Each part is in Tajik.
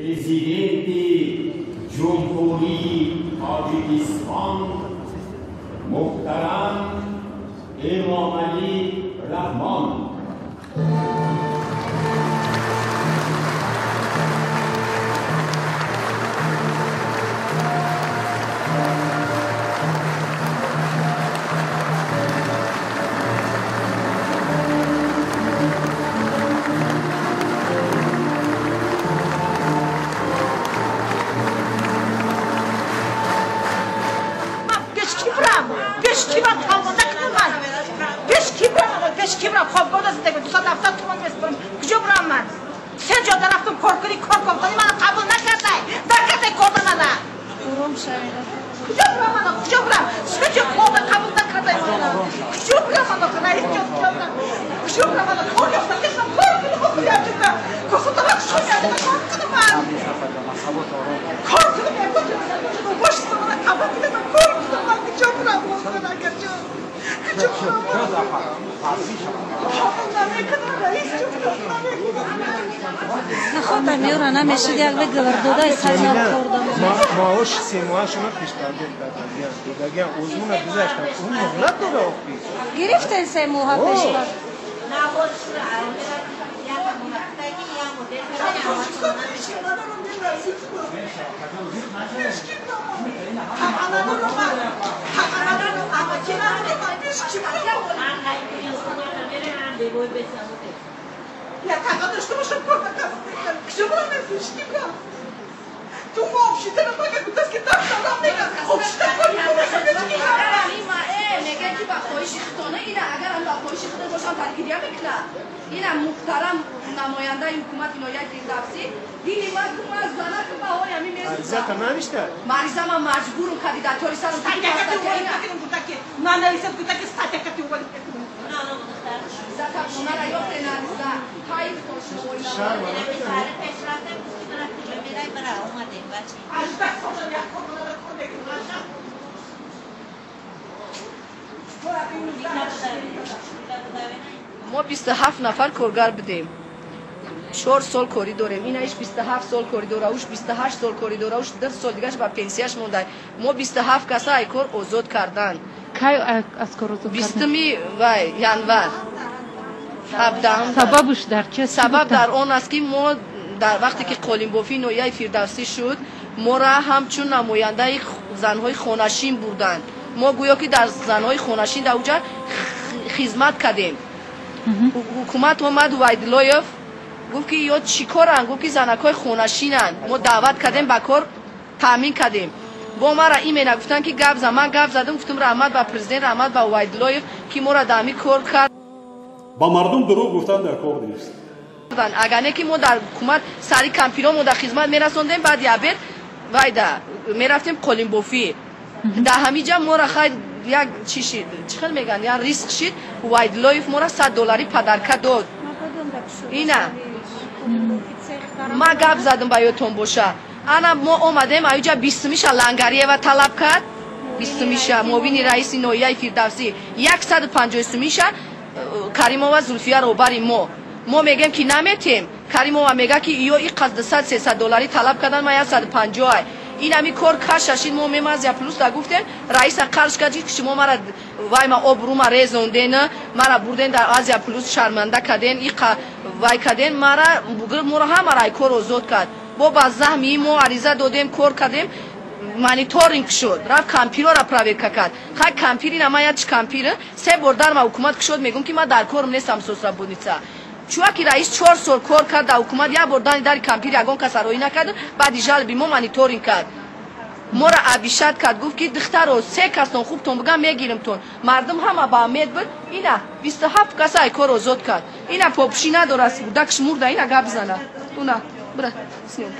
Presidenti Jumhuri Tajikistan Muhtaram Imam Ali Rahman. Kibram خواب گذاشت دیگه 270 تومان میسپرم کجا برم من 3 جا رفتم کار کنی کار کنی من قبول نکرده درکته کار من برام شاید کجا برم من کجا برم 3 جا خواب قبول نکرده من کجا برم من رئیس کجا برم من کار یافتم کسم کار کنی خوب یادم گفتم تو شو یادم کار کنم من کار کنم باش من قبول کنم کار کنم من کجا برم من کجا نخواهد میورا نمیشید یک بگذار دودای سرنام خوردم ماهوش سی ماهش ما پیشترده دادن دیگه اوزمون گذاشتم اون مهلت داده اختی گرفتن سی ماه پیشتر Я так, что мы шапка, где мы носишь, Tu общий, ты на багах, ты скидав на рамника, общий такой, میگه که با خویشیختانه اینا اگر هم با خویشیخته باشم ترکیدیا میکنه اینا محترم نماینده حکومت اینا یک دفسی دینی ما که ما از زنه که با های همین میرسیم عریضه تا نمیشته؟ مریضه ما مجبورم کدیداتوری سرم статья, как ты уволить, на анализе, так и статья, как ты уволить. زتا اونا را یافته نرزده تایید کنشن ما 27 نفر کارگر بدیم 4 سال کاری داریم این ایش 27 سال کاری داره اوش 28 سال کاری داره اوش 10 سال دیگهش با پنسیاش مونده ما 27 کسا ای کار آزاد کردن کی از کار آزاد کردن 20 январ سببش در چه سبب در آن است که ما در وقتی که قالینبافی نویای فردوسی شد ما را همچون نماینده زنهای خانشین بردند ما گویا که در زنهای خانشین در اونجا خدمت کردیم حکومت اومد وایدلایف گفت که یا چی کارن گفت که زنکای خانشینن ما دعوت کردیم با کار تامین کردیم با ما را ایمیل گفتن که گپ زدم من گپ زدم گفتم رحمت با پرزیدنت رحمت با وایدلایف که ما را دامی کار کرد با مردم دروغ گفتن در کار نیست اگر نه که ما در حکومت سری کمپینا ما در خدمت میرسوندیم بعد یابت وایدا میرفتیم قالینبافی در همین جا ما را خیر یک چی شد چخل میگن یا ریسک شد وایدلایف ما را $100 پدرکه داد اینا ما گپ زدم با یادتون باشه انا ما اومدیم اینجا 20 میشه لنگریه و طلب کرد 20 میشه معاون رئیس نویای فردوسی 150 میشه کریمووا زلفیه رو بریم ما میگیم که نمیتیم کریمووا میگه که ایو این قصد $300 طلب کردن ما 150 این همی کار کششید ما میماز یا پلوس دا گفتیم رئیس قرض کردید که شما مرا وای ما آبرو ما ریزوندین مرا بردین در آزیا پلوس شرمنده کردین این وای کردین مرا هم مرا کار آزاد کرد با زحمی ما عریضه دادیم کار کردیم مانیتورینگ شد رفت کامپیوتر را پراویرکا کرد خاک کامپیوتری نماید چه کامپیوتر 3 بار در ما حکومت کشود میگم که ما در کارم نیستم سوسرا بودنیچا چون که رئیس 4 سال کار کرد در حکومت یا بار در کامپیوتر یگان کس روی نکرد بعد جال بی ما مانیتورینگ کرد ما را ابیشت کرد گفت که دختر رو 3 کسان خوب تون بگم میگیرم تون مردم هم با امید بود اینا 27 کس ای کار آزاد کرد اینا پاپشی نداره است بودکش مرده اینا گپ بزنه تو نه بره سنیم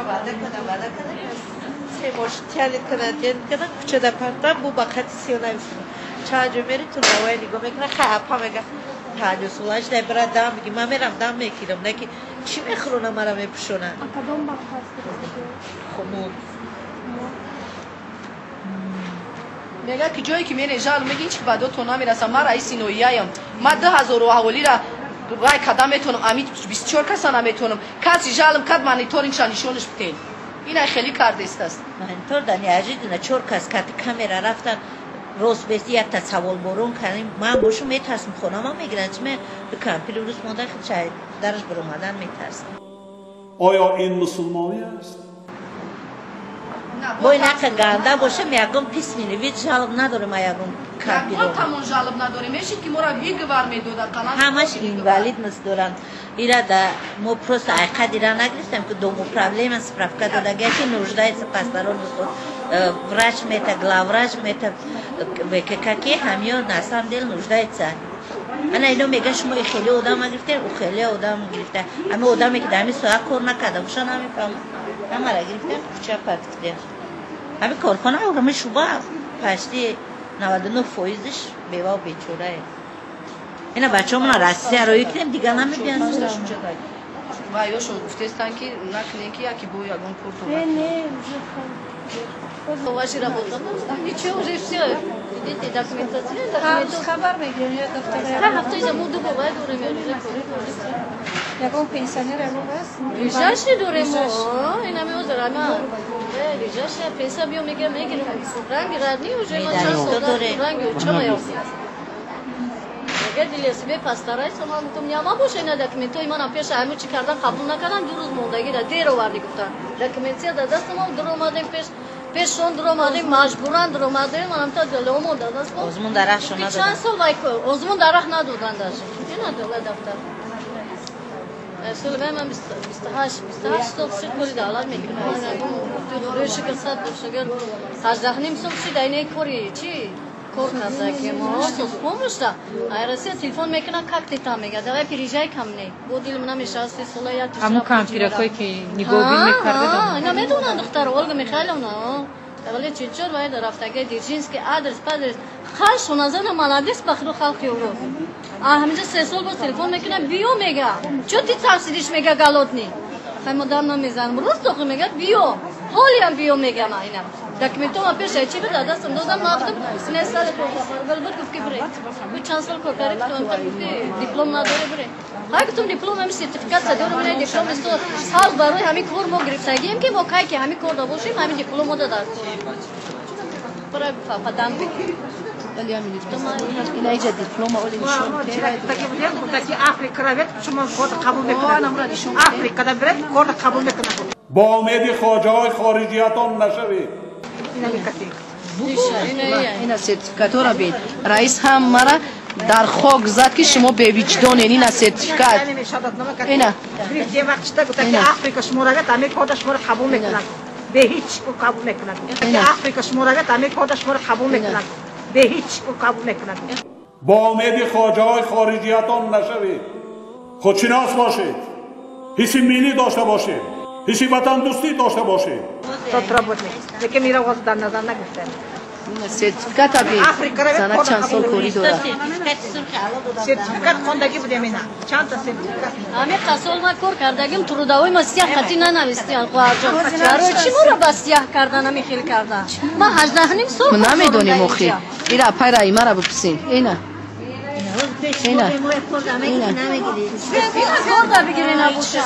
وعده کنه سه ماش تیالیت کنه کوچه در پرتم بو با خطی سیونه چند جو میری تو نوای نگاه میکنه خیلی میگه تاجو سولش نبره دام میگه من میرم دام میکیرم نه که چی میخورونه مرا میپشونه اکادوم با خسته خمود میگه که جایی که میره جال میگه هیچ بعدا تو نمیرسم من رئیس نویایم من 2000 احوالی را вай када метонам амит 24 каса наметонам каси жалм кад мониторингша нишонаш битен ина хели кардестаст монитор да неожиданно 4 кас кати камера рафтан розбести як тасаввул борон кардим ман бошу метарсам хонама мегиран чиме бикам пирурус монда хичай дараш бир омадан метарсам آیا این مسلمانی است؟ бой нака ганда бошам ягон пис минавид жалоб надорам ягон кампирон тамон жалоб надорем мешид ки мора виговар медода канал ҳамаш инвалидност доранд ира да мо просто айқад ира нагирифтем ки дому проблема справка додага ки нуждается пастарон врач мета главврач мета какие ҳамё на самом деле нуждается ана ино мега шумо хеле одам гирифтем у хеле одам гирифта ама одаме ки дами соа кор накарда уша намефаҳмад ҳамара гирифтем куча партидем ҳами корхона урами шуба пашти 99%иш бевау бечорае ина бачаҳомона россияро юкнем дига намебиям ва ёшон гуфтестан ки накунем ки яки бо ягон пурту ваши работа ничего уже все идите документация хабар мегирем я дафтар ҳафтаи замуду бовай дорем ягон пенсионер ягонаст рижаши дорем инаме озарама рижаша пенса биё мегирем ранги радни уже ма чанд сода ранги чама ёфтем اگر دلیسبه پسترای سامان تو میام باشه نه دکمنتای من پیش همه چی کردن قبول نکردن 2 روز موندگی را دیر آوردی گفتن دکمنتی در دست ما در اومدیم پیشون در اومدیم مجبورن در اومدیم منم تا دلمو داد است ozmun darah shona dodand چند سال وای ozmun darah ندادن داشت اینا دولت دفتر اصلا من 28 سال شد کاری دولت میکنه تو روش کسات شگر 18 نیم سال شد اینه کاری چی کار نزدیکی ما سوز پومشتا ایرسی تلفن میکنه как ты там میگه давай приезжай ко мне бо дил мна мешасти сола я тиша همون کامپیوترایی که نگاه میکرده اینا میدونن دختر اولگا میخایلونا ولی چجور باید رفتگی دیرجینسکی آدرس پادرس خالش اونازن مالادیس بخرو خالقی اورو همینجا 3 سال باز تلفن میکنه بیو میگه چون تی ترسیدیش میگه گالوتنی خیلی مدام نمیزنم روز تو میگه بیو حالی هم بیو میگه ما اینا دکمنتو ما پیش چی به دادستم دادم نافتم سه سال بلبل گفت که بره بود چند سال کار کردی تو هم دیپلم نداره بره اگه تو دیپلم هم سرتیفیکات داره من دیپلم است حال برای همین کار ما گرفتگیم که واقعا که همین کار داشتیم همین دیپلم داده برای فقدان ولی همین دیپلم اینا ایجاد دیپلم اولی نشون تاکی آفریقا را بید شما کار قبول میکنید آفریقا را برید کار قبول میکنید با امید خواجه های خارجیتان نشوید اینا سرتیفیکات را بید رئیس هم مرا در خاک زد که شما به وجدان این سرتیفیکات اینا یه وقت تا گفت که آفریقا شما را بید همه کار شما را قبول میکنند به هیچ قبول نکنند آفریقا شما را بید همه کار شما را قبول میکنند به هیچ قبول نکنند با امید خواجه های خارجیتان نشوید خودشناس باشید حس ملی داشته باشید حس وطن دوستی داشته باشید تات работник لیکن میرا واس در نظر نگرفتن سرتیفیکات ابی سنت چند سال کوری داره سرتیفیکات خوندگی بودیم اینا چند تا سرتیفیکات همه سال ما کار کردگیم تروداوی ما سیاه خطی ننوشتیم خواهرجان برای چی ما را با سیاه کردن همی خیل کردن ما 18 نیم سال ما نمیدونیم اخی اینا پیرا ایما را بپسین اینا اینا کار بگیرین ابوشا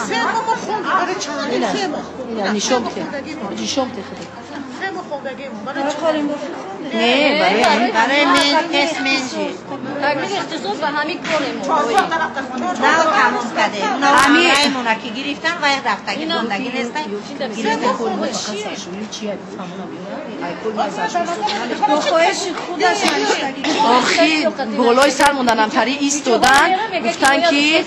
اینا نشون بده نشون بده نه برای من اسمنجی تقریبا اختصاص به همین کاریم نه تمام کرده همین مونا که گرفتن و رفتگی بندگی نیستن گرفتن آخی بالای سر موندنم تری ایستادن گفتن که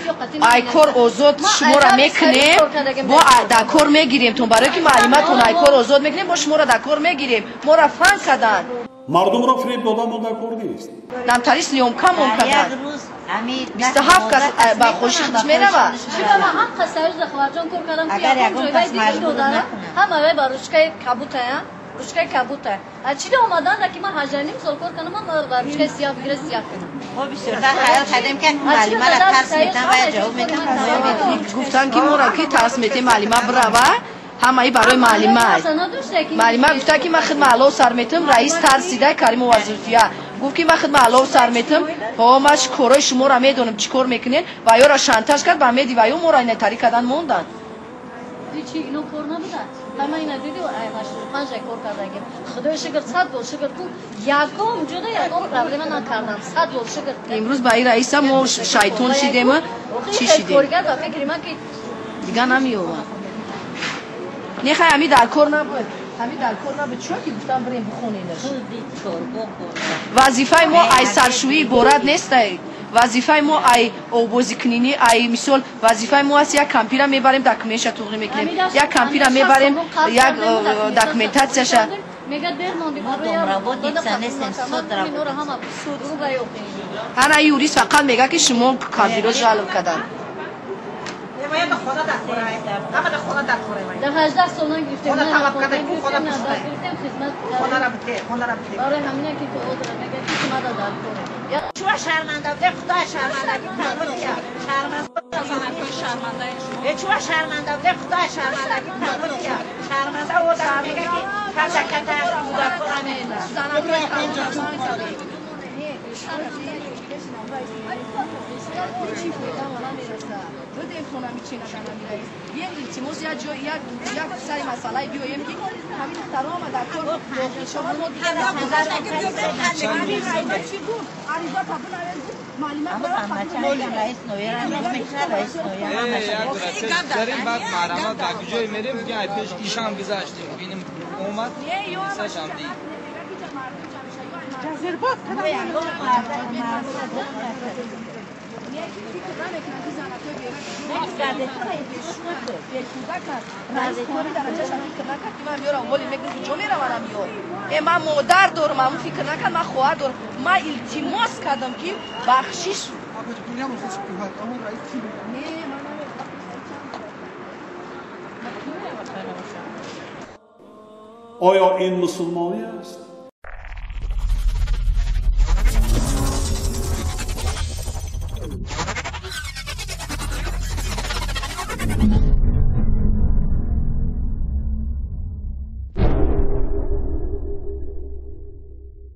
ایکار آزاد شما را میکنیم با دکار میگیریم تون برای که معلوماتون ایکار آزاد میکنیم با شما را دکار میگیریم ما را فن کردن مردم را فریب دادن و دکار نیست نمتری سلیومکا ممکن یک روز 27 کس با خوشی خودش میره با شما ما هم قصایش دخوارجان کار کردم اگر یکون کس مجبور نکنه همه با روشکای کبوت روشکای کبوت اچیلی اومدن که ما 18 نیم سال کار کنم با روشکای سیاه بگیره سیاه کنم خب بسیار خیال کردیم که معلومه را ترس میتن و جواب میتن گفتن که ما را که ترس میتن معلومه برو همه برای معلومات معلومه گفته که من خدمت سر میتم رئیس ترسیده کریم وظیفه گفت که من خدمت سر میتم ها من کارای شما را میدونم چیکار میکنین و یا را شانتاژ کرد با میدی و یا ما را این طریق کردن موندن چی اینو کار نبودن همه اینا دیدی و ای مشهور پنج کار کردن خدای شکر 100 بار شکر تو یکم جدا یکم پرابلم نکردم 100 بار شکر امروز با این رئیس ما شیطان شدیم چی شدیم کارگر با فکر من که دیگه نمیومد نخواه همی در کار نبود همی در کار نبود چون که گفتم بریم بخونینش وظیفه ما ای سرشویی بورد نیست وظیفه ما ای آبازی کنینی ای مثال وظیفه ما است یک کامپیوتر میبریم داکیومنتش توغی میکنیم یک کامپیوتر میبریم یک داکیومنتاسیش میگه در موندی هر یوریست فقط میگه که شما کامپیوتر جلب کردن باید خدا در خوره همه خدا در خوره در 18 سال گرفتیم خدا طلب کرده کو خدا خدمت خدا را بده خدا را بده برای همینه که تو اودر میگه که ما داد کنه شو شرمنده بده خدا شرمنده تبریک شرمنده چو شرمنده بده خدا شرمنده تبریک شرمنده و در میگه که کذا کذا خدا داریم بعد مرامت در کجای میریم میگه ای پیش ایشان گذاشتیم ببینیم اومد سشم دی تجربات من مادر دارم من فکر نکردم من خواهر دارم من التماس کردم که بخشش آیا این مسلمانی است؟